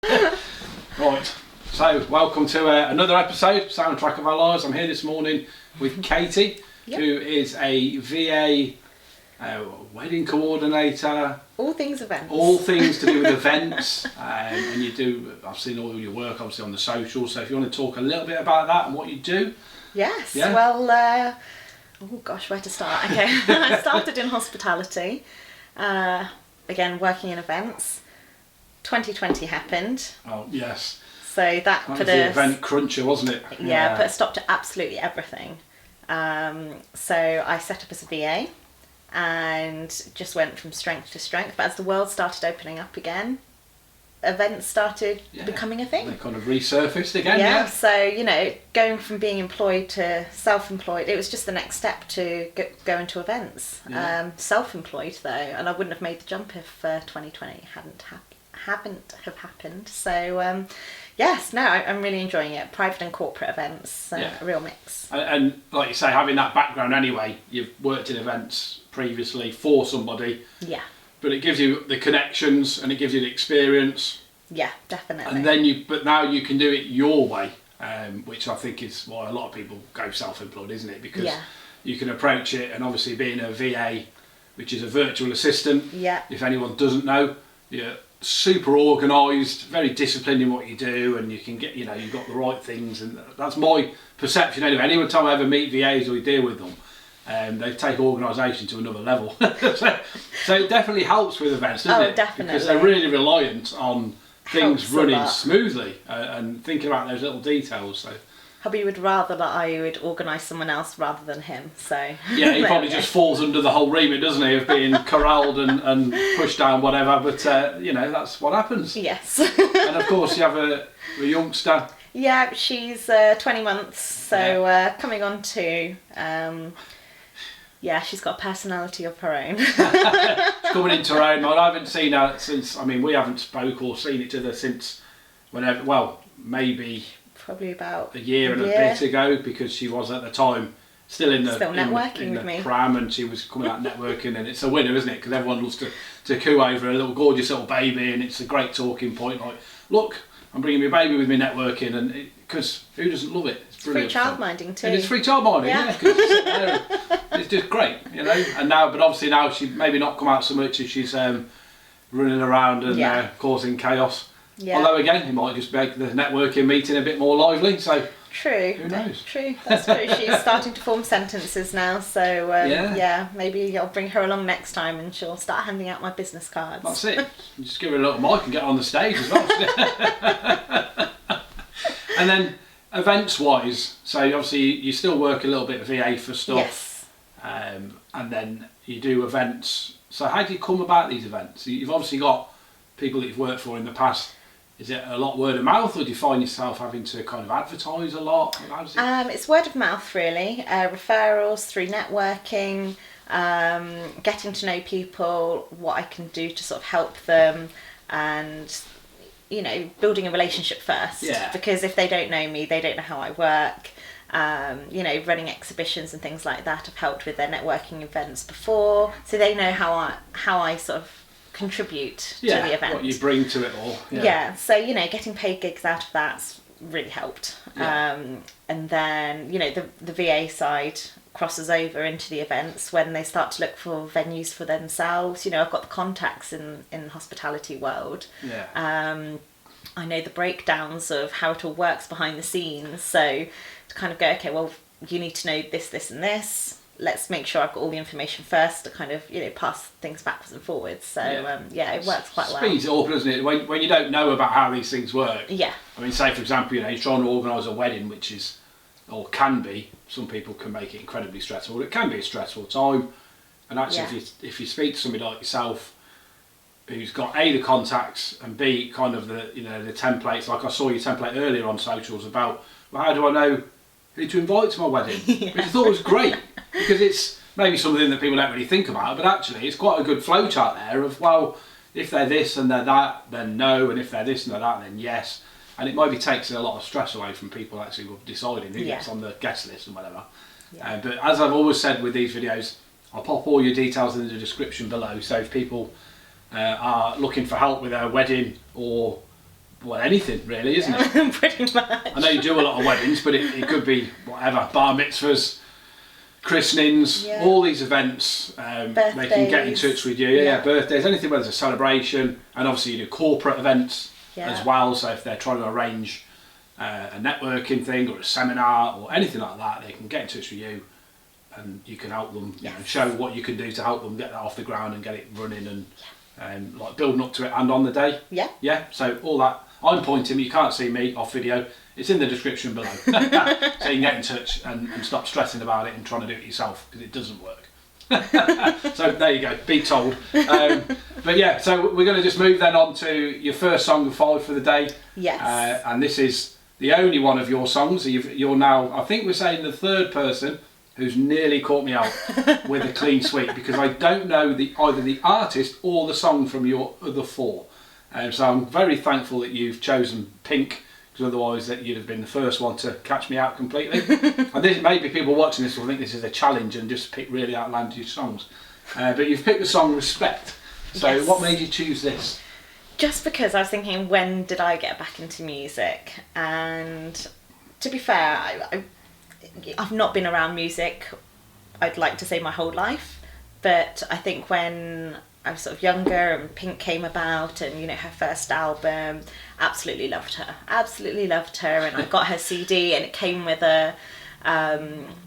Right, so welcome to another episode, Soundtrack of Our Lives. I'm here this morning with Katy, who is a VA wedding coordinator. All things events. All things to do with events. And you do, I've seen all your work obviously on the socials, so if you want to talk a little bit about that and what you do. Yes, yeah? Well, oh gosh, where to start? Okay, I started in hospitality, again working in events. 2020 happened. Oh, yes. So that was put the a event cruncher, wasn't it? Yeah, put a stop to absolutely everything. So I set up as a VA and just went from strength to strength. But as the world started opening up again, events started becoming a thing. They kind of resurfaced again. Yeah, so, going from being employed to self-employed, it was just the next step to go into events. Yeah. Self-employed though, and I wouldn't have made the jump if 2020 hadn't have happened. So yes, no, I'm really enjoying it. Private and corporate events, a real mix. And like you say, having that background anyway, you've worked in events previously for somebody. Yeah. But it gives you the connections and it gives you the experience. Yeah, definitely. And then but now you can do it your way, which I think is why a lot of people go self-employed, isn't it? Because you can approach it, and obviously being a VA, which is a virtual assistant, if anyone doesn't know, you're super organised, very disciplined in what you do, and you can get, you've got the right things, and that's my perception anyway. Any time I ever meet VAs or we deal with them, they take organisation to another level. so it definitely helps with events, doesn't it? Definitely. Because they're really reliant on things running smoothly and thinking about those little details. So Hubby would rather that I would organise someone else rather than him, so... Yeah, he probably just falls under the whole remit, doesn't he, of being corralled and pushed down, whatever, but, that's what happens. Yes. And of course you have a youngster. Yeah, she's 20 months, so coming on to... she's got a personality of her own. She's coming into her own. I haven't seen her since, we haven't spoke or seen each other since whenever, maybe... Probably about a year and a bit ago, because she was at the time still networking in with me. Pram, and she was coming out networking, and it's a winner, isn't it? Because everyone loves to coo over a little gorgeous little baby, and it's a great talking point. Like, look, I'm bringing my baby with me networking, and because who doesn't love it? It's brilliant. Free childminding too. And it's free childminding, it's just great, And now, but obviously now she maybe not come out so much as she's running around and causing chaos. Yeah. Although again, it might just make the networking meeting a bit more lively. So true. Who knows? True. That's true. She's starting to form sentences now. So maybe I'll bring her along next time, and she'll start handing out my business cards. That's it. Just give her a little mic and get on the stage as well. And then events-wise, so obviously you still work a little bit of VA for stuff. Yes. And then you do events. So how do you come about these events? You've obviously got people that you've worked for in the past. Is it a lot word of mouth, or do you find yourself having to kind of advertise a lot? It's word of mouth really, referrals through networking, getting to know people, what I can do to sort of help them, and building a relationship first. Yeah. Because if they don't know me, they don't know how I work. Running exhibitions and things like that. I've helped with their networking events before, so they know how I sort of contribute to the event. What you bring to it all. So getting paid gigs out of that's really helped. And then the VA side crosses over into the events when they start to look for venues for themselves. I've got the contacts in the hospitality world. I know the breakdowns of how it all works behind the scenes, so to kind of go, okay, well, you need to know this and this. Let's make sure I've got all the information first to kind of, pass things backwards and forwards. So, it works quite well. Speeds it up, doesn't it? When you don't know about how these things work. Yeah. Say, for example, you're trying to organise a wedding, which is, or can be, some people can make it incredibly stressful. It can be a stressful time. And actually, if you speak to somebody like yourself, who's got A, the contacts, and B, kind of the templates, like I saw your template earlier on socials about, well, how do I know who to invite to my wedding? Which I thought was great. Because it's maybe something that people don't really think about, but actually it's quite a good flowchart there of, well, if they're this and they're that, then no, and if they're this and they're that, then yes. And it maybe takes a lot of stress away from people actually deciding who gets on the guest list and whatever. Yeah. But as I've always said with these videos, I'll pop all your details in the description below, so if people are looking for help with their wedding or well, anything really, isn't it? Pretty much. I know you do a lot of weddings, but it could be whatever, bar mitzvahs, christenings, all these events. They can get in touch with you. Yeah, birthdays, anything where there's a celebration, and obviously you do corporate events as well. So if they're trying to arrange a networking thing or a seminar or anything like that, they can get in touch with you, and you can help them. You know, show what you can do to help them get that off the ground and get it running, and like building up to it and on the day. Yeah. So all that. I'm pointing. You can't see me off video. It's in the description below. So you can get in touch and stop stressing about it and trying to do it yourself, because it doesn't work. So there you go, be told. But yeah, so we're going to just move then on to your first song of 5 for the day. Yes. And this is the only one of your songs. You're now, I think we're saying, the third person who's nearly caught me out with a clean sweep, because I don't know either the artist or the song from your other 4. So I'm very thankful that you've chosen Pink, because otherwise that you'd have been the first one to catch me out completely. And this, maybe people watching this will think this is a challenge and just pick really outlandish songs. But you've picked the song Respect. So what made you choose this? Just because I was thinking, when did I get back into music? And to be fair, I've not been around music, I'd like to say, my whole life. But I think when I was sort of younger and Pink came about, and, you know, her first album, absolutely loved her, and I got her CD, and it came with a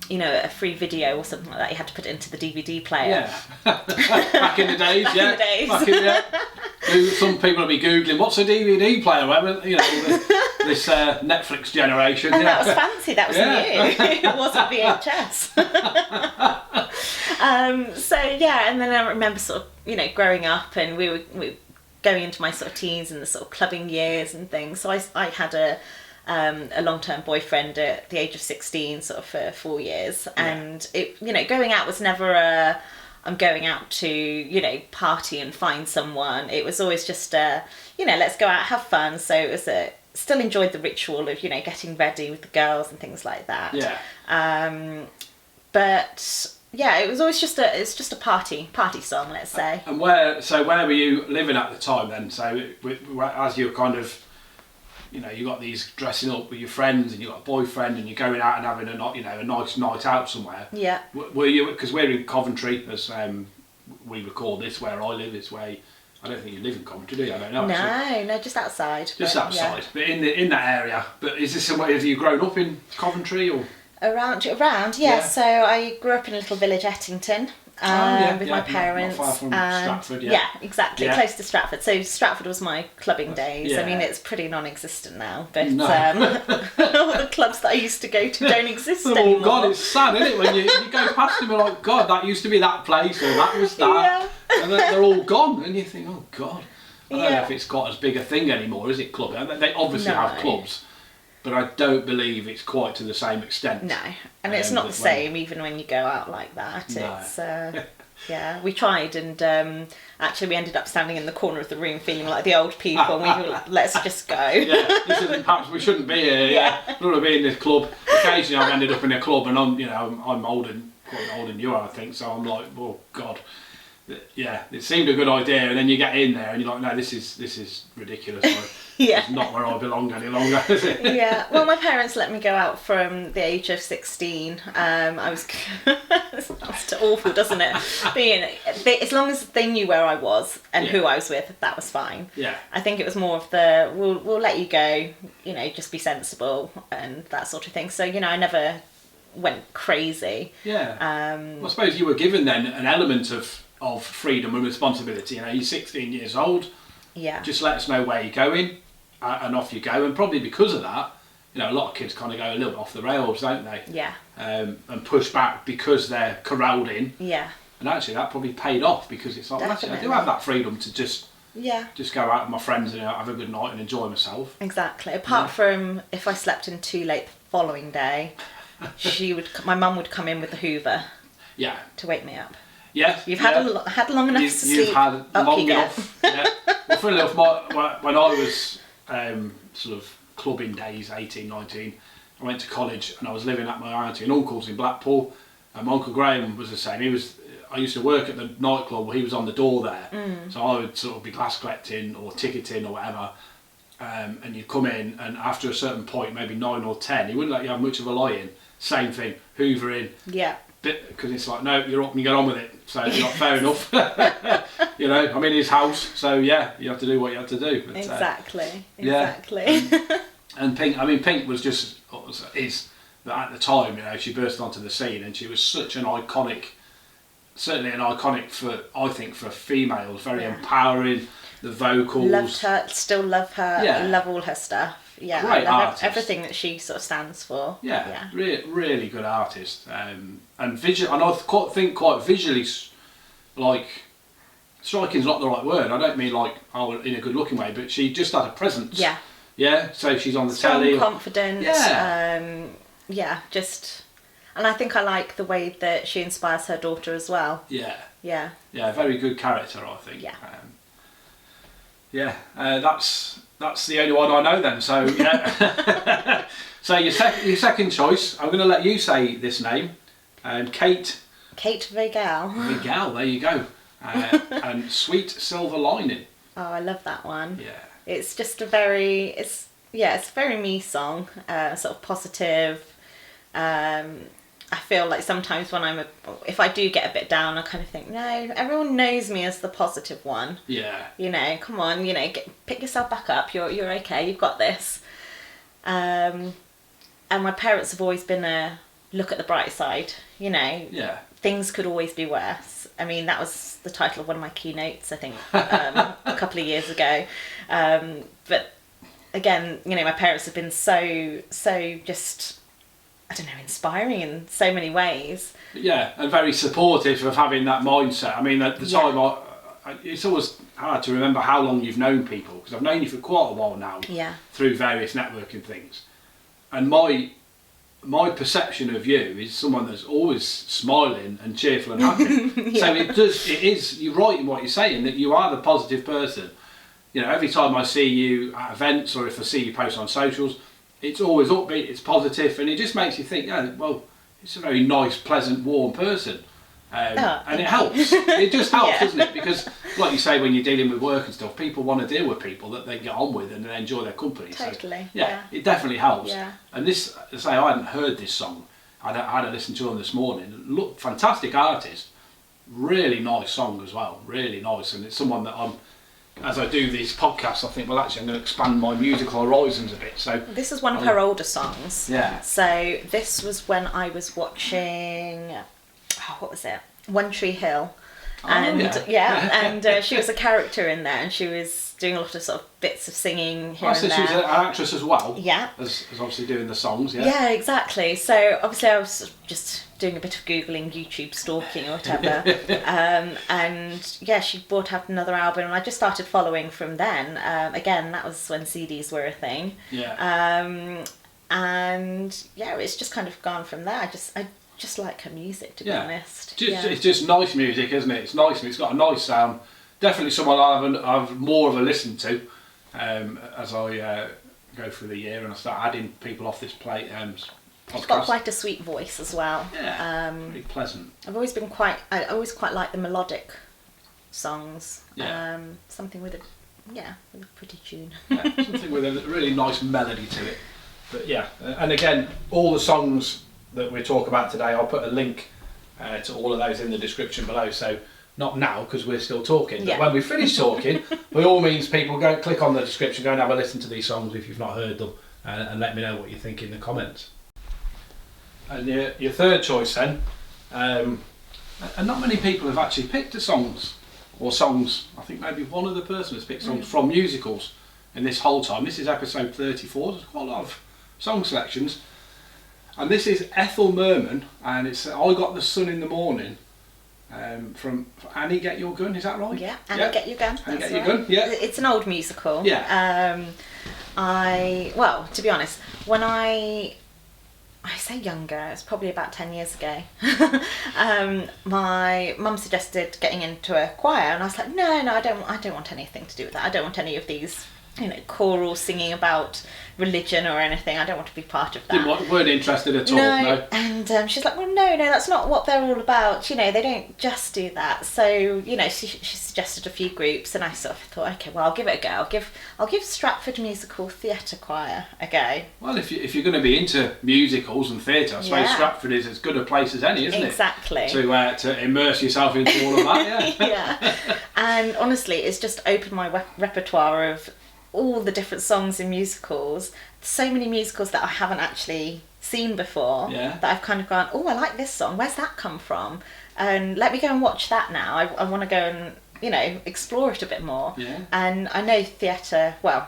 you know, a free video or something like that. You had to put it into the DVD player. Back in the days. Some people will be googling, what's a DVD player? You know, this Netflix generation. And that was fancy, that was new. It wasn't VHS. So yeah, and then I remember sort of, you know, growing up, and we were going into my sort of teens and the sort of clubbing years and things. So I had a long-term boyfriend at the age of 16, sort of for 4 years, and it, you know, going out was never I'm going out to, you know, party and find someone. It was always just you know, let's go out, have fun. So it was still enjoyed the ritual of, you know, getting ready with the girls and things like that. But yeah, it was always just a party song, let's say. And where were you living at the time then? So as you're kind of, you know, you got these dressing up with your friends, and you got a boyfriend, and you're going out and having a nice night out somewhere. Yeah. Were you? Because we're in Coventry, as we record this, where I live. It's way. I don't think you live in Coventry, do you? I don't know. No, just outside. Just outside, but in that area. But is this somewhere? Have you grown up in Coventry or? Around, yeah. So I grew up in a little village, Ettington. With my parents. Not far from Stratford, yeah, exactly, close to Stratford. So Stratford was my clubbing days. I mean, it's pretty non-existent now, but all the clubs that I used to go to don't exist anymore. Oh God, it's sad, isn't it? When you go past them and like, God, that used to be that place, or that was that, and they're all gone, and you think, oh God, I don't know if it's got as big a thing anymore, is it? Clubbing? They obviously have clubs, but I don't believe it's quite to the same extent. No, and it's not the same even when you go out like that. No. It's yeah, we tried, and actually we ended up standing in the corner of the room feeling like the old people, and we were like, let's just go. This isn't, perhaps we shouldn't be here. I don't want to be in this club. Occasionally I've ended up in a club, and I'm older, quite older than you are, I think, so I'm like, oh God. Yeah, it seemed a good idea, and then you get in there and you're like, no, this is ridiculous. It's not where I belong any longer, is it? Yeah, well, my parents let me go out from the age of 16. I was it sounds awful, doesn't it? But, as long as they knew where I was and who I was with, that was fine. Yeah, I think it was more of the we'll let you go, you know, just be sensible and that sort of thing. So, you know, I never went crazy. Yeah. I suppose you were given then an element of freedom and responsibility. You know, you're 16 years old. Yeah. Just let us know where you're going, and off you go. And probably because of that, you know, a lot of kids kind of go a little bit off the rails, don't they? Yeah. And push back because they're corralled in. Yeah. And actually, that probably paid off, because it's like, well, actually, I do have that freedom to just go out with my friends and have a good night and enjoy myself. Exactly. Apart from if I slept in too late the following day, my mum would come in with the Hoover. Yeah. To wake me up. Yeah, you've had long enough to sleep. You've had long enough. Well, funny enough, when I was sort of clubbing days, 18, 19, I went to college and I was living at my auntie and uncle's in Blackpool. And my Uncle Graham was the same. I used to work at the nightclub where he was on the door there. So I would sort of be glass collecting or ticketing or whatever. and you come in, and after a certain point, maybe 9 or 10, he wouldn't let you have much of a lie-in. Same thing, hoovering. Yeah. Because it's like, no, you're up and you get on with it. So you're not fair enough. You know, I'm in his house, so yeah, you have to do what you have to do. But, exactly. Yeah. Exactly. And Pink was just, is at the time, you know, she burst onto the scene, and she was such an iconic, certainly an iconic for, I think, for females, very empowering. The vocals. Loved her, still love her. Yeah. Love all her stuff. Yeah, Great I love artist. everything that she sort of stands for. Yeah. Really good artist. And visual, and I think quite visually, like, striking's not the right word. I don't mean like, oh, in a good looking way, but she just had a presence. Yeah. Yeah, so she's on the Strong, telly. confident. Yeah. Just, and I think I like the way that she inspires her daughter as well. Yeah. Yeah. Yeah, very good character, I think. Yeah. That's the only one I know then. So yeah. So your second choice, I'm going to let you say this name, Kate Voegele. Voegele. There you go. And Sweet Silver Lining. Oh, I love that one. Yeah. It's just a very it's a very me song, sort of positive. I feel like sometimes when if I do get a bit down, I kind of think, no, everyone knows me as the positive one. Yeah. You know, come on, you know, pick yourself back up. You're okay. You've got this. And my parents have always been a look at the bright side. You know. Yeah. Things could always be worse. I mean, that was the title of one of my keynotes, I think, a couple of years ago. But again, you know, my parents have been so just, I don't know, inspiring in so many ways. Yeah, and very supportive of having that mindset. I mean, at the time, it's always hard to remember how long you've known people, because I've known you for quite a while now. Yeah. Through various networking things. And my perception of you is someone that's always smiling and cheerful and happy. Yeah. So it is, you're right in what you're saying, that you are the positive person. You know, every time I see you at events, or if I see you post on socials, it's always upbeat, it's positive, and it just makes you think, yeah, well, it's a very nice, pleasant, warm person. And it helps. It just helps, doesn't it? Because, like you say, when you're dealing with work and stuff, people want to deal with people that they get on with and they enjoy their company. Totally. So, yeah, it definitely helps. Yeah. And this, say, I hadn't heard this song. I had to listen to them this morning. Look, fantastic artist. Really nice song as well. Really nice. And it's someone that as I do these podcasts, I think, well, actually, I'm going to expand my musical horizons a bit. So this is one of her older songs. Yeah. So this was when I was watching, what was it? One Tree Hill. And and she was a character in there, and she was doing a lot of sort of bits of singing here and there. So she was an actress as well. Yeah. As obviously doing the songs. Yeah. Yeah, exactly. So obviously I was just doing a bit of Googling, YouTube stalking or whatever. And yeah, she brought out another album, and I just started following from then. Again, that was when CDs were a thing. Yeah. And yeah, it's just kind of gone from there. I just like her music, to be honest. It's just nice music, isn't it? It's nice, and it's got a nice sound. Definitely someone I'll have more of a listen to as I go through the year and I start adding people off this podcast. She's got quite a sweet voice as well. Yeah, very pleasant. I always quite like the melodic songs. Yeah. Something with a pretty tune. Yeah, something with a really nice melody to it. But yeah, and again, all the songs that we talk about today, I'll put a link to all of those in the description below. So not now, because we're still talking, but when we finish talking, by all means, people go click on the description, go and have a listen to these songs if you've not heard them, and let me know what you think in the comments. And your third choice then, and not many people have actually picked songs. I think maybe one other person has picked songs from musicals in this whole time. This is episode 34. There's quite a lot of song selections. And this is Ethel Merman, and it's I Got the Sun in the Morning, from Annie Get Your Gun, is that right? Yeah, Annie Get Your Gun. Annie Get Your Gun, yeah. It's an old musical. Yeah. To be honest, when I say younger, it's probably about 10 years ago. My mum suggested getting into a choir, and I was like, no, I don't want anything to do with that. I don't want any of these choral singing about religion or anything. I don't want to be part of that. Weren't interested at all. No. And she's like, well, no, that's not what they're all about. They don't just do that. So she suggested a few groups, and I sort of thought, okay, well, I'll give it a go. I'll give Stratford Musical Theatre Choir a go. Well, if you're going to be into musicals and theatre, I suppose Stratford is as good a place as any, isn't it? Exactly. To immerse yourself into all of that. Yeah. Yeah. And honestly, it's just opened my repertoire of all the different songs in musicals. So many musicals that I haven't actually seen before, that I've kind of gone, oh, I like this song, where's that come from? And let me go and watch that now. I want to go and explore it a bit more. And I know theatre, well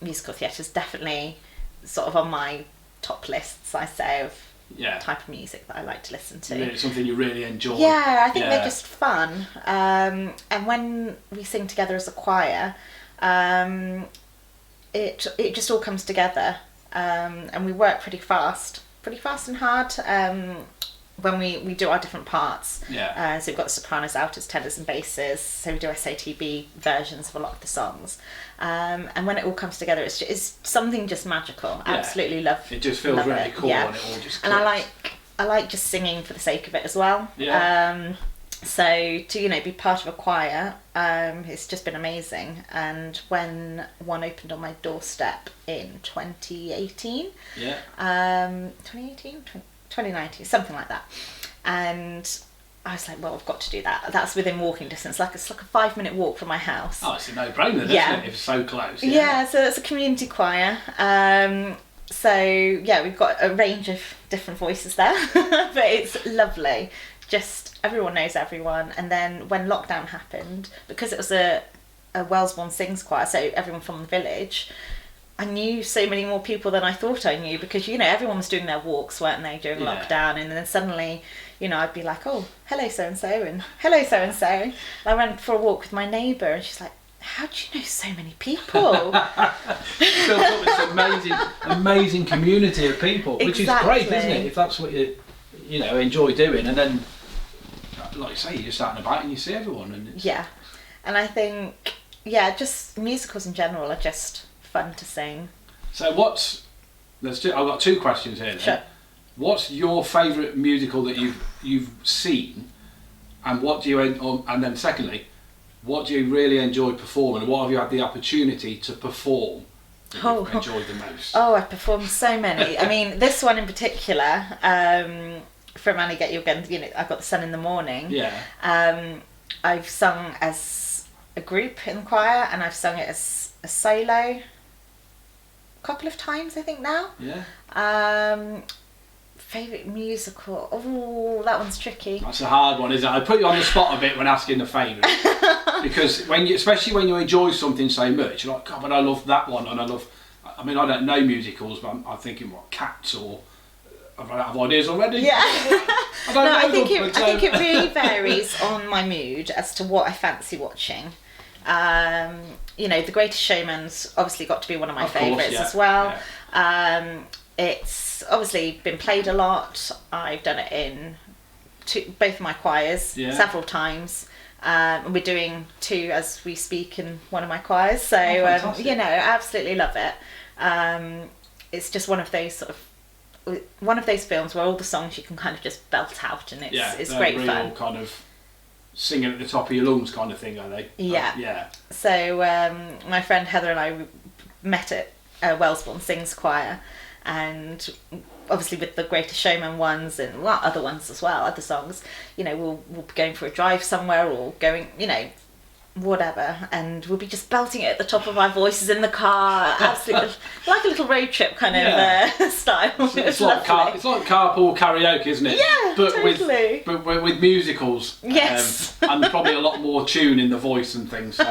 musical theatre is definitely sort of on my top lists, I say, of type of music that I like to listen to. It's something you really enjoy. I think they're just fun, and when we sing together as a choir, it just all comes together, and we work pretty fast and hard when we do our different parts. So we've got the sopranos, altos, tenors and basses, so we do SATB versions of a lot of the songs, and when it all comes together, it's something just magical. Absolutely love it. Just feels really cool when it all just clicks. And I like just singing for the sake of it as well. So to be part of a choir, it's just been amazing. And when one opened on my doorstep in 2018, 2019, something like that, and I was like, well, I've got to do that. That's within walking distance. It's like a 5-minute walk from my house. Oh, it's a no-brainer, isn't it? If it's so close. So it's a community choir. So we've got a range of different voices there, but it's lovely. Just everyone knows everyone. And then when lockdown happened, because it was a Wellesbourne Sings choir, so everyone from the village, I knew so many more people than I thought I knew, because everyone was doing their walks, weren't they, during lockdown? And then suddenly I'd be like, oh, hello so and so, and hello so and so. And I went for a walk with my neighbour, and she's like, how do you know so many people? Built up this amazing community of people, which is great, isn't it? If that's what you enjoy doing, and then, like you say, you're just out and about and you see everyone, and it's... and I think just musicals in general are just fun to sing. So I've got 2 questions here then. Sure. What's your favourite musical that you've seen, and and then secondly, what do you really enjoy performing, and what have you had the opportunity to perform that you've enjoyed the most? I've performed so many. I mean, this one in particular, from Annie Get Your Gun, I've got The Sun in the Morning. I've sung as a group in the choir, and I've sung it as a solo a couple of times, I think now. Favourite musical? Oh, that one's tricky. That's a hard one, isn't it? I put you on the spot a bit when asking the favourite. Because especially when you enjoy something so much, you're like, God, but I love that one, and I don't know musicals, but I'm thinking, Cats, or I've run out of ideas already. I think it really varies on my mood as to what I fancy watching. The Greatest Showman's obviously got to be one of my favourites as well. It's obviously been played a lot. I've done it in both of my choirs several times. We're doing 2 as we speak in one of my choirs. So I absolutely love it. It's just one of those films where all the songs you can kind of just belt out, and it's great really fun. All kind of singing at the top of your lungs kind of thing, are they? So my friend Heather and I met at Wellesbourne Sings choir, and obviously with the Greatest Showman ones and other ones as well, other songs, we'll be going for a drive somewhere, or going, whatever, and we'll be just belting it at the top of our voices in the car. Absolutely, like a little road trip kind of style. It's like carpool karaoke, isn't it? But totally. with musicals. Yes. And probably a lot more tune in the voice and things. So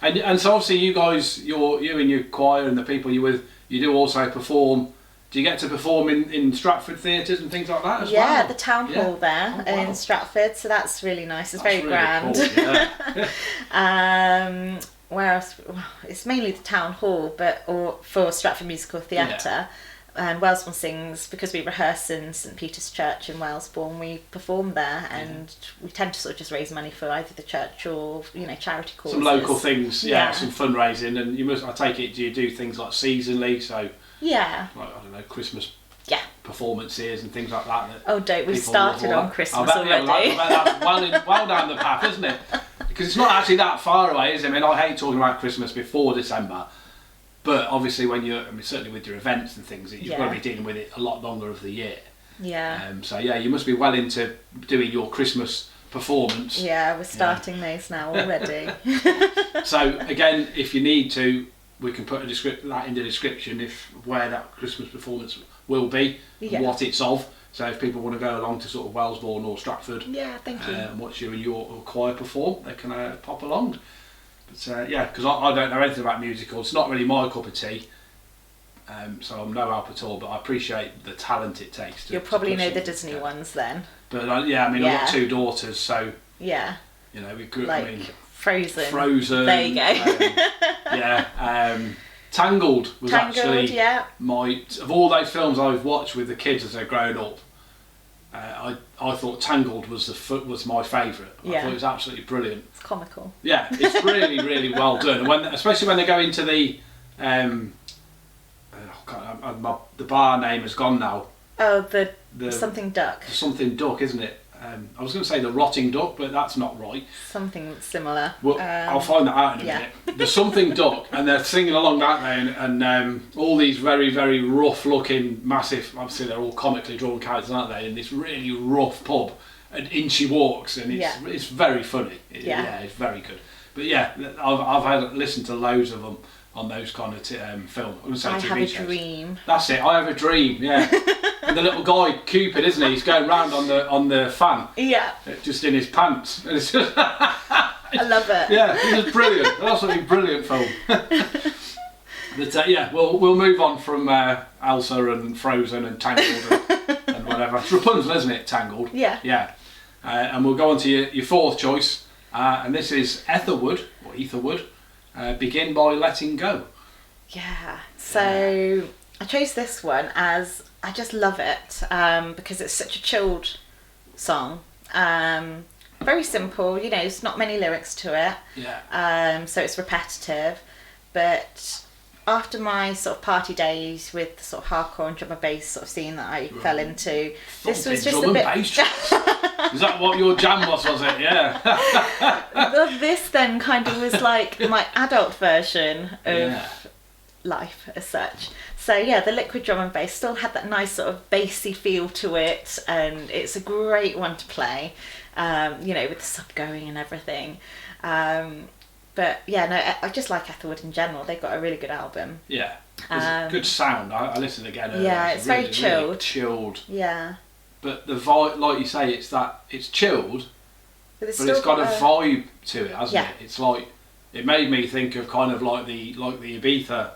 and so obviously you guys, you and your choir and the people you're with, you do also perform. Do you get to perform in Stratford theatres and things like that as well? Yeah, the town hall there in Stratford, so that's really nice. It's very really grand. Cool, Where else? Well, it's mainly the town hall, or for Stratford Musical Theatre. And Wellesbourne Sings, because we rehearse in St Peter's Church in Wellesbourne, we perform there, and we tend to sort of just raise money for either the church or, you know, charity causes. Some local things, some fundraising, and you must. I take it, do you do things like seasonally? So yeah, like, I don't know, Christmas performances and things like that. Oh, don't we started on Christmas already? That's well down the path, isn't it? Because it's not actually that far away, is it? I mean, I hate talking about Christmas before December. But obviously, when you're, certainly with your events and things, you've got to be dealing with it a lot longer of the year. Yeah. So you must be well into doing your Christmas performance. Yeah, we're starting those now already. So again, if you need to, we can put that in the description where that Christmas performance will be and what it's of. So if people want to go along to sort of Wellesbourne or Stratford, thank you, and watch you and your choir perform, they can pop along. But because I don't know anything about musicals, it's not really my cup of tea, so I'm no help at all, but I appreciate the talent it takes to. You'll probably know the Disney ones then. But I've got 2 daughters, so you know, we grew like Frozen, there you go. Tangled was actually of all those films I've watched with the kids as they're grown up, I thought Tangled was my favourite. I thought it was absolutely brilliant. It's comical. Yeah, it's really, really well done. And especially when they go into the the bar name has gone now. Oh, the something duck. The something duck, isn't it? I was going to say the rotting duck, but that's not right. Something similar. Well, I'll find that out in a minute. The something duck, and they're singing along that way, and all these very, very rough-looking, massive. Obviously, they're all comically drawn characters, aren't they? In this really rough pub, and in she walks, and it's very funny. It's very good. But I've listened to loads of them on those kind of films. I Have a Dream. That's it. I Have a Dream. Yeah. And the little guy, Cupid, isn't he? He's going round on the fan. Yeah. Just in his pants. And it's just I love it. Yeah, it was brilliant. Absolutely brilliant film. But we'll move on from Elsa and Frozen and Tangled and whatever. It's Rapunzel, isn't it? Tangled. Yeah. Yeah. And we'll go on to your 4th choice, and this is Etherwood or Etherwood. Begin by Letting Go. Yeah. So I chose this one as I just love it because it's such a chilled song. Very simple, you know, there's not many lyrics to it. Yeah. So it's repetitive. But after my sort of party days with the sort of hardcore and drum and bass sort of scene that I fell into, this was just a bit. Is that what your jam was it? Yeah. This then kind of was like my adult version of life as such. So the liquid drum and bass still had that nice sort of bassy feel to it, and it's a great one to play, you know, with the sub going and everything. But I just like Etherwood in general. They've got a really good album. Yeah, it's good sound. I listened again earlier. Yeah, it's really, very chilled. Really chilled. Yeah. But the vibe, like you say, it's chilled, but it's got a vibe to it, hasn't it? It's like, it made me think of kind of like the Ibiza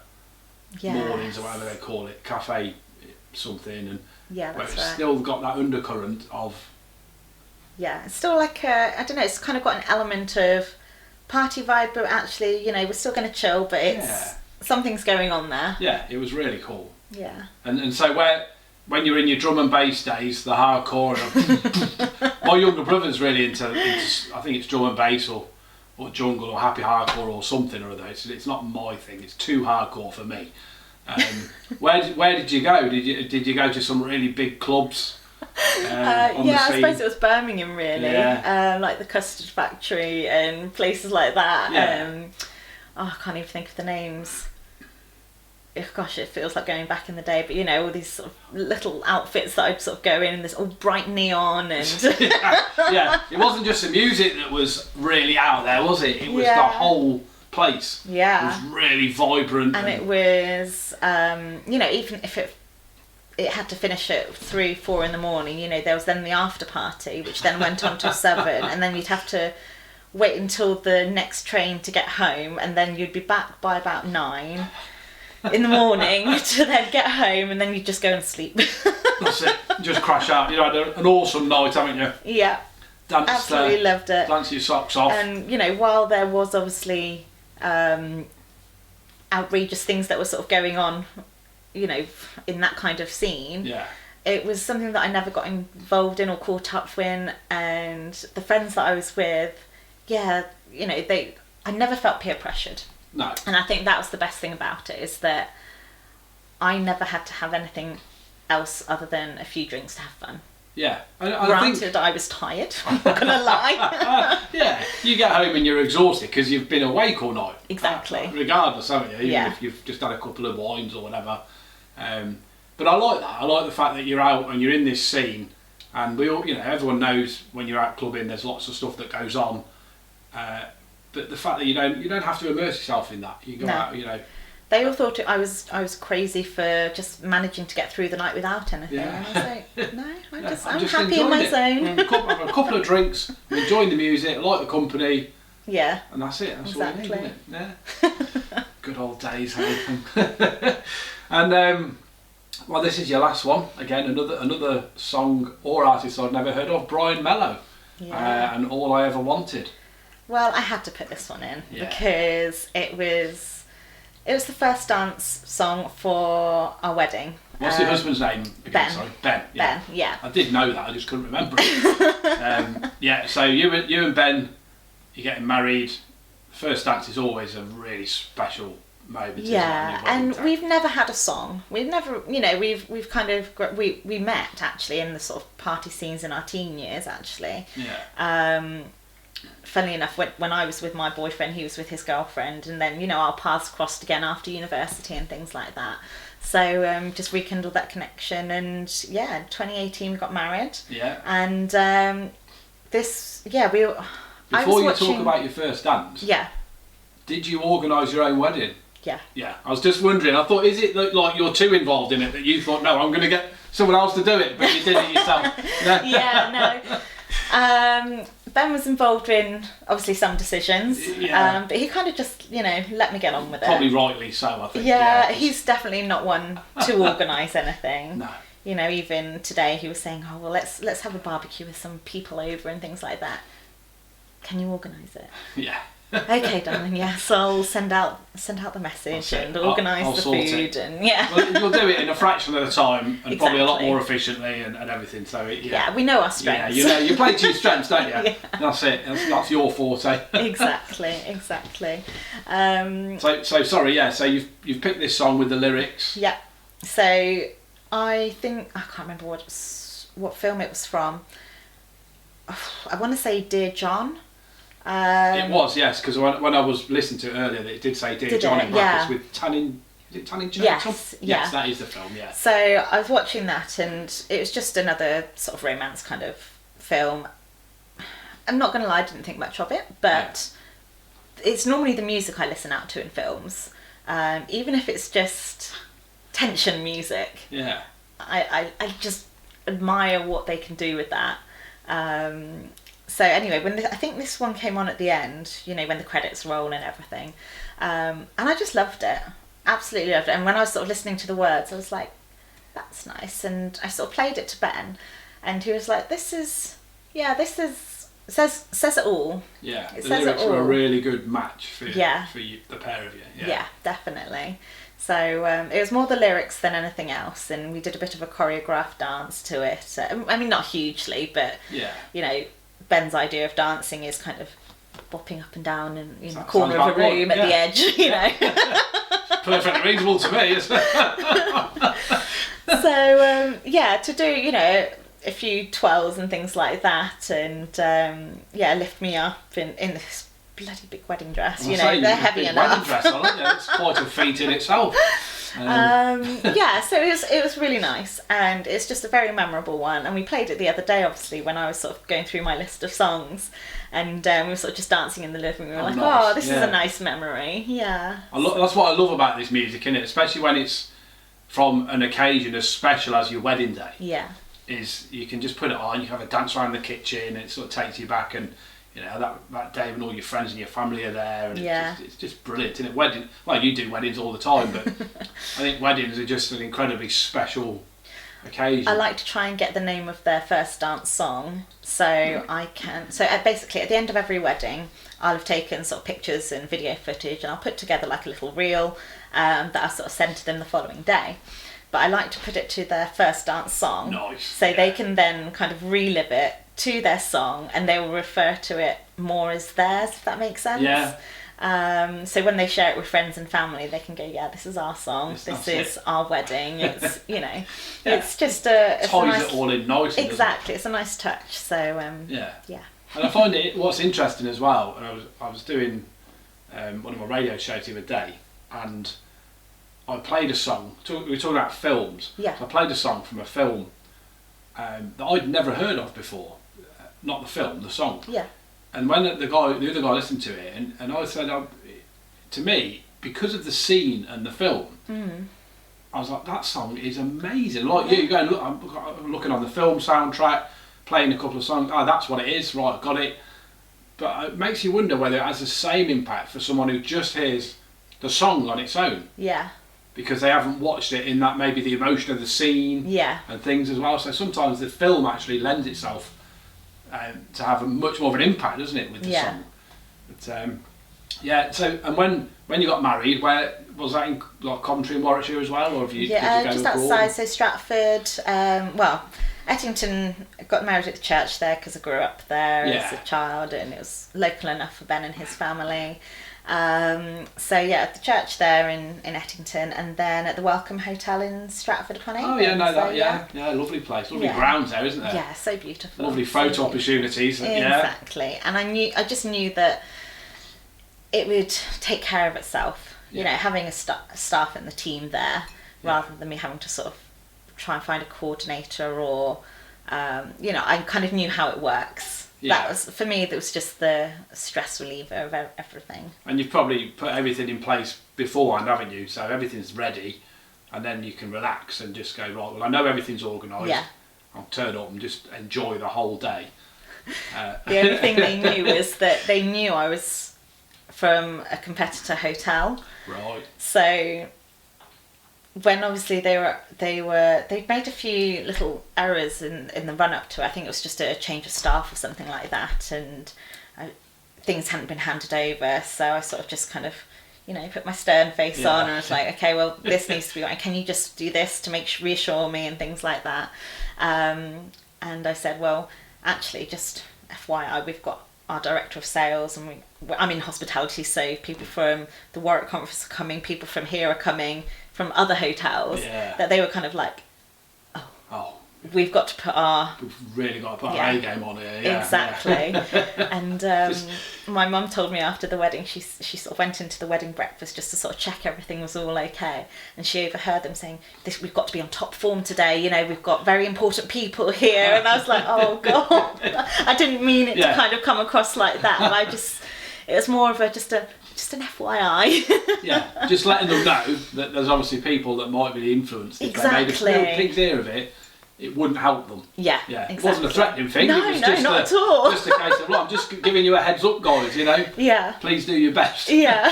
mornings or whatever they call it, cafe something, and where it's still got that undercurrent of. Yeah, it's still like I don't know. It's kind of got an element of party vibe, but actually, you know, we're still going to chill, but it's something's going on there. Yeah, it was really cool. Yeah. And so when you're in your drum and bass days, the hardcore, my younger brother's really into I think it's drum and bass or jungle or happy hardcore or something or other. It's not my thing. It's too hardcore for me. Where did you go? Did you go to some really big clubs? I suppose it was Birmingham really. Like the Custard Factory and places like that. I can't even think of the names. Gosh, it feels like going back in the day, but you know, all these sort of little outfits that I'd sort of go in, and this all bright neon and it wasn't just the music that was really out there, was it? It was the whole place. It was really vibrant, and it was you know, even if it had to finish at 3-4 in the morning, you know, there was then the after party, which then went on till 7, and then you'd have to wait until the next train to get home, and then you'd be back by about 9 in the morning to then get home, and then you just go and sleep. That's it. Just crash out. You know, had an awesome night, haven't you? Yeah. Absolutely loved it. Dance your socks off. And you know, while there was obviously outrageous things that were sort of going on, you know, in that kind of scene. Yeah. It was something that I never got involved in or caught up with, and the friends that I was with, yeah, you know, I never felt peer pressured. No. And I think that was the best thing about it, is that I never had to have anything else other than a few drinks to have fun. Yeah. Granted, I was tired, I'm not going to lie. Yeah, you get home and you're exhausted because you've been awake all night. Exactly. Regardless, haven't you? Even if you've just had a couple of wines or whatever. But I like that. I like the fact that you're out and you're in this scene, and we all, you know, everyone knows when you're out clubbing, there's lots of stuff that goes on. But the fact that you don't have to immerse yourself in that. You go out, you know. They all thought I was crazy for just managing to get through the night without anything. Yeah. And I was like, no, I'm just happy in my zone. Have a couple of drinks, enjoying the music, like the company. Yeah. And that's it. That's exactly. All you need, isn't it? Yeah. Good old days, hey. And well, this is your last one. Again, another song or artist I've never heard of, Brian Mello. Yeah. And All I Ever Wanted. Well, I had to put this one in because it was the first dance song for our wedding. What's your husband's name again? Ben. Sorry, Ben. Yeah. Ben, yeah. I did know that, I just couldn't remember it. Yeah, so you and Ben, you're getting married. First dance is always a really special moment. Yeah, and we've never had a song. We've never, you know, we've kind of we met actually in the sort of party scenes in our teen years actually. Yeah. Funnily enough, when I was with my boyfriend, he was with his girlfriend, and then, you know, our paths crossed again after university and things like that. So just rekindled that connection, and yeah, 2018 we got married. Yeah. And Before you talk about your first dance. Yeah. Did you organise your own wedding? Yeah. Yeah. I was just wondering. I thought, is it like you're too involved in it that you thought, no, I'm going to get someone else to do it, but you did it yourself? No. Yeah. No. Ben was involved in obviously some decisions, but he kind of just, you know, let me get on with it. Probably rightly so, I think. Yeah, he's definitely not one to organise anything. No. You know, even today he was saying, oh, well, let's have a barbecue with some people over and things like that. Can you organise it? Yeah. Okay, darling. Yes, I'll send out the message and organise the food and Well, you'll do it in a fraction of the time and probably a lot more efficiently and everything. So we know our strengths. Yeah, you play to your strengths, don't you? Yeah. That's it. That's your forte. Exactly. So sorry. Yeah. So you've picked this song with the lyrics. Yeah. So I think I can't remember what film it was from. I want to say Dear John. It was, yes, because when I was listening to it earlier, it did say Dear John in brackets with Tanning. Is it Tanning Johnson? Yes, that is the film. Yeah. So I was watching that, and it was just another sort of romance kind of film. I'm not going to lie, I didn't think much of it, but it's normally the music I listen out to in films, even if it's just tension music. Yeah. I just admire what they can do with that. So anyway, I think this one came on at the end, you know, when the credits roll and everything, and I just loved it, absolutely loved it. And when I was sort of listening to the words, I was like, that's nice. And I sort of played it to Ben, and he was like, this is says it all. Yeah, the lyrics were a really good match for you, the pair of you. Yeah, definitely. So it was more the lyrics than anything else, and we did a bit of a choreographed dance to it. I mean, not hugely, but you know, Ben's idea of dancing is kind of bopping up and down in the corner of a room at the edge, you know. Perfectly reasonable to me. So to do, you know, a few twirls and things like that, and lift me up in this bloody big wedding dress. You know, they're heavy enough. Wedding dress, aren't they? It's quite a feat in itself. So it was really nice, and it's just a very memorable one. And we played it the other day, obviously, when I was sort of going through my list of songs, and we were sort of just dancing in the living room. We were like, nice. Oh, this is a nice memory. Yeah. That's what I love about this music, isn't it? Especially when it's from an occasion as special as your wedding day. Yeah. Is you can just put it on, you have a dance around the kitchen, and it sort of takes you back, and you know, that day when all your friends and your family are there, and it's just brilliant, isn't it? Wedding, well, you do weddings all the time, but I think weddings are just an incredibly special occasion. I like to try and get the name of their first dance song, so I can. So basically, at the end of every wedding, I'll have taken sort of pictures and video footage, and I'll put together like a little reel, that I sort of send to them the following day. But I like to put it to their first dance song. Nice. So they can then kind of relive it to their song, and they will refer to it more as theirs, if that makes sense. Yeah. So when they share it with friends and family, they can go, yeah, this is our song, this is our wedding. It's, you know, it's just it's ties nice, it all in nicely. exactly, it's a nice touch. So yeah. yeah. And I find what's interesting as well. And I was doing one of my radio shows the other day, and I played a song. We were talking about films. Yeah. So I played a song from a film that I'd never heard of before. Not the film, the song. Yeah. And when the other guy listened to it, and I said, to me, because of the scene and the film, I was like, that song is amazing. Like you go and look, I'm looking on the film soundtrack, playing a couple of songs. Oh, that's what it is. Right, I got it. But it makes you wonder whether it has the same impact for someone who just hears the song on its own. Yeah. Because they haven't watched it in that maybe the emotion of the scene and things as well. So sometimes the film actually lends itself to have a much more of an impact, doesn't it, with the song? But yeah. So and when you got married, where was that in like Coventry and Warwickshire as well, or have you? Yeah, did you go just abroad? outside. So Stratford. Well, Ettington. Got married at the church there because I grew up there as a child, and it was local enough for Ben and his family. So yeah, at the church there in Ettington, and then at the Welcome Hotel in Stratford upon Avon. Oh yeah, no, that yeah, lovely place, lovely grounds there, isn't there? Yeah, so beautiful. Lovely photo opportunities. Exactly, and I just knew that it would take care of itself. You know, having a staff and the team there, rather than me having to sort of try and find a coordinator or, you know, I kind of knew how it works. That was, for me, that was just the stress reliever of everything. And you've probably put everything in place beforehand, haven't you? So everything's ready, and then you can relax and just go, right, well, I know everything's organised. Yeah. I'll turn up and just enjoy the whole day. The only thing they knew was that they knew I was from a competitor hotel. Right. So when obviously they'd made a few little errors in the run up to it. I think it was just a change of staff or something like that, and things hadn't been handed over, so I sort of just kind of, you know, put my stern face on and was like, okay, well, this needs to be right. Can you just do this to reassure me and things like that? And I said, well, actually, just FYI, we've got our director of sales, and I'm in hospitality, so people from the Warwick conference are coming, people from here are coming, from other hotels, that they were kind of like, oh, we've got to put we've really got to put our A game on here. Yeah, exactly. And my mum told me after the wedding, she sort of went into the wedding breakfast just to sort of check everything was all okay, and she overheard them saying, we've got to be on top form today, you know, we've got very important people here. And I was like, oh god, I didn't mean it to kind of come across like that, but it was more of just an FYI. Yeah, just letting them know that there's obviously people that might be influenced. If exactly. they made a little pig's ear of it, it wouldn't help them. Yeah, exactly. It wasn't a threatening thing. No, it was just not at all. Just a case of, well, I'm just giving you a heads up, guys, you know. Yeah. Please do your best. Yeah.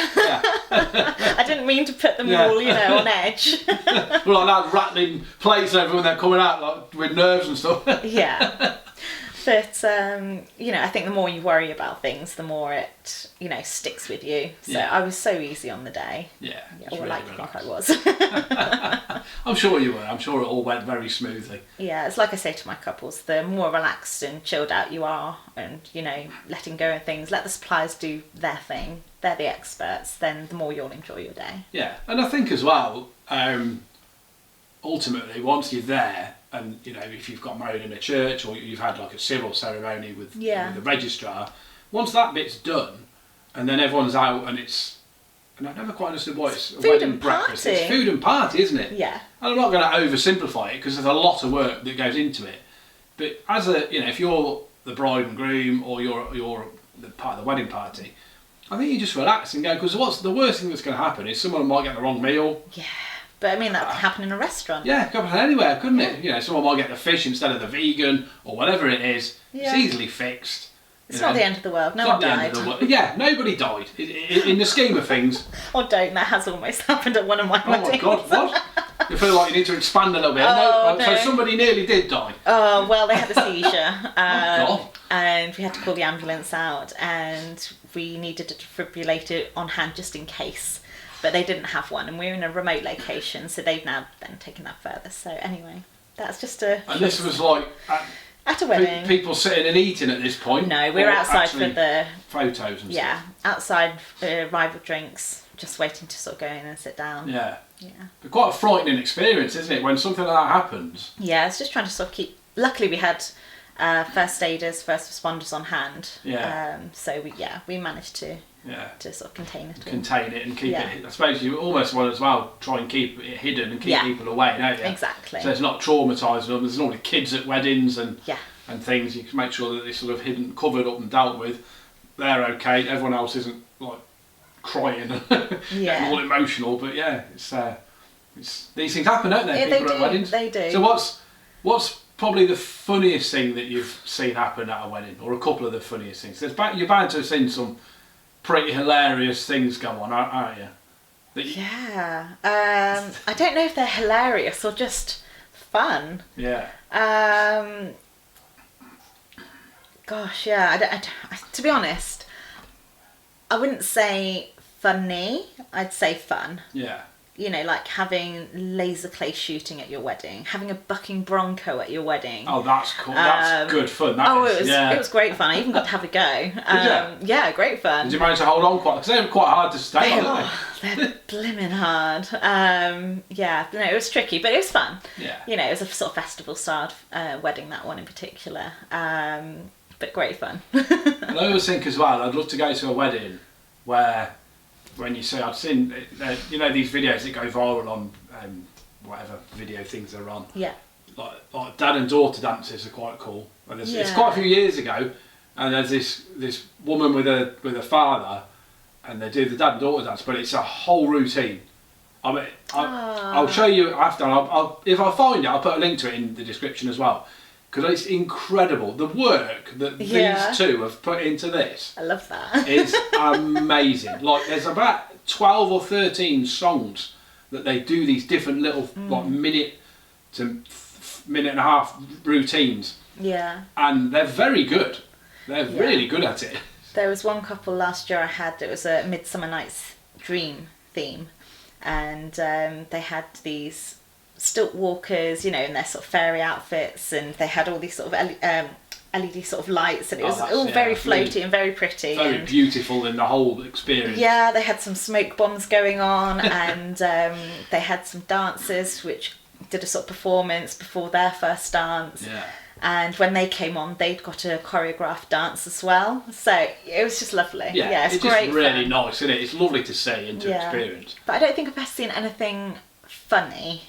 I didn't mean to put them all, you know, on edge. Well, like that rattling plates over when they're coming out, like with nerves and stuff. Yeah. But, you know, I think the more you worry about things, the more it, you know, sticks with you. So I was so easy on the day. Yeah. Or really like I think I was. I'm sure you were. I'm sure it all went very smoothly. Yeah, it's like I say to my couples, the more relaxed and chilled out you are and, you know, letting go of things, let the suppliers do their thing. They're the experts. Then the more you'll enjoy your day. Yeah. And I think as well, ultimately, once you're there, and you know, if you've got married in a church or you've had like a civil ceremony with the registrar, once that bit's done, and then everyone's out and I've never quite understood why it's a wedding breakfast. It's food and party, isn't it? Yeah. And I'm not going to oversimplify it because there's a lot of work that goes into it. But as if you're the bride and groom or you're the part of the wedding party, I think you just relax and go, because what's the worst thing that's going to happen is someone might get the wrong meal. Yeah. But I mean, that could happen in a restaurant. Yeah, it could happen anywhere, couldn't it? You know, someone might get the fish instead of the vegan or whatever it is. Yeah. It's easily fixed. It's not the end of the world. No one died. Yeah, nobody died. In the scheme of things. Or don't. That has almost happened at one of my weddings. Oh my God, what? You feel like you need to expand a little bit. No. So somebody nearly did die. Oh, well, they had a seizure. God. And we had to call the ambulance out, and we needed a defibrillator on hand just in case. but they didn't have one, and we were in a remote location, so they've now then taken that further. So anyway, that's just a... And this was like... At a wedding. People sitting and eating at this point? No, we were outside for the... Photos and stuff? Yeah, outside arrival drinks, just waiting to sort of go in and sit down. Yeah. Yeah. But quite a frightening experience, isn't it, when something like that happens? Yeah, it's just trying to sort of keep... Luckily we had first aiders, first responders on hand. Yeah. So we managed to sort of contain it. Contain it and keep it... I suppose you almost want as well try and keep it hidden and keep people away, don't you? Exactly. So it's not traumatising them. There's normally kids at weddings and things. You can make sure that they're sort of hidden, covered up and dealt with. They're okay. Everyone else isn't like crying and getting all emotional. But it's these things happen, don't they? Yeah, People at weddings. They do. So what's probably the funniest thing that you've seen happen at a wedding, or a couple of the funniest things? You're bound to have seen some pretty hilarious things go on, aren't you? I don't know if they're hilarious or just fun. Yeah. Gosh, yeah. To be honest, I wouldn't say funny. I'd say fun. Yeah. You know, like having laser clay shooting at your wedding, having a bucking bronco at your wedding. Oh, that's cool. That's good fun. It was great fun. I even got to have a go. Yeah, great fun. Did you manage to hold on quite? Because they're quite hard to stay on, aren't they? They're blimmin' hard. It was tricky, but it was fun. Yeah. You know, it was a sort of festival style wedding, that one in particular. But great fun. And I always think as well, I'd love to go to a wedding where, when you say, I've seen, these videos that go viral on whatever video things they're on. Yeah. Like dad and daughter dances are quite cool. And it's quite a few years ago, and there's this woman with a father, and they do the dad and daughter dance, but it's a whole routine. I mean, I'll show you after. If I find it, I'll put a link to it in the description as well. Because it's incredible. The work that these two have put into this. I love that. It's amazing. Like, there's about 12 or 13 songs that they do these different little like minute to minute and a half routines. Yeah. And they're very good. They're really good at it. There was one couple last year I had that was a Midsummer Night's Dream theme. And they had these stilt walkers, in their sort of fairy outfits, and they had all these sort of LED sort of lights, and it was all very floaty and very pretty. Very beautiful in the whole experience. Yeah, they had some smoke bombs going on, and they had some dancers which did a sort of performance before their first dance. Yeah. And when they came on, they'd got a choreographed dance as well. So it was just lovely. Yeah, it's great. Just really nice, isn't it? It's lovely to see and to experience. But I don't think I've ever seen anything funny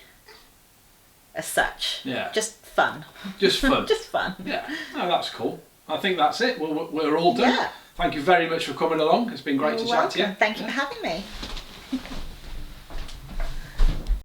as such. Yeah. Just fun. Just fun. Just fun. Yeah. No, that's cool. I think that's it. We're all done. Yeah. Thank you very much for coming along. It's been great to chat to you. Thank you for having me.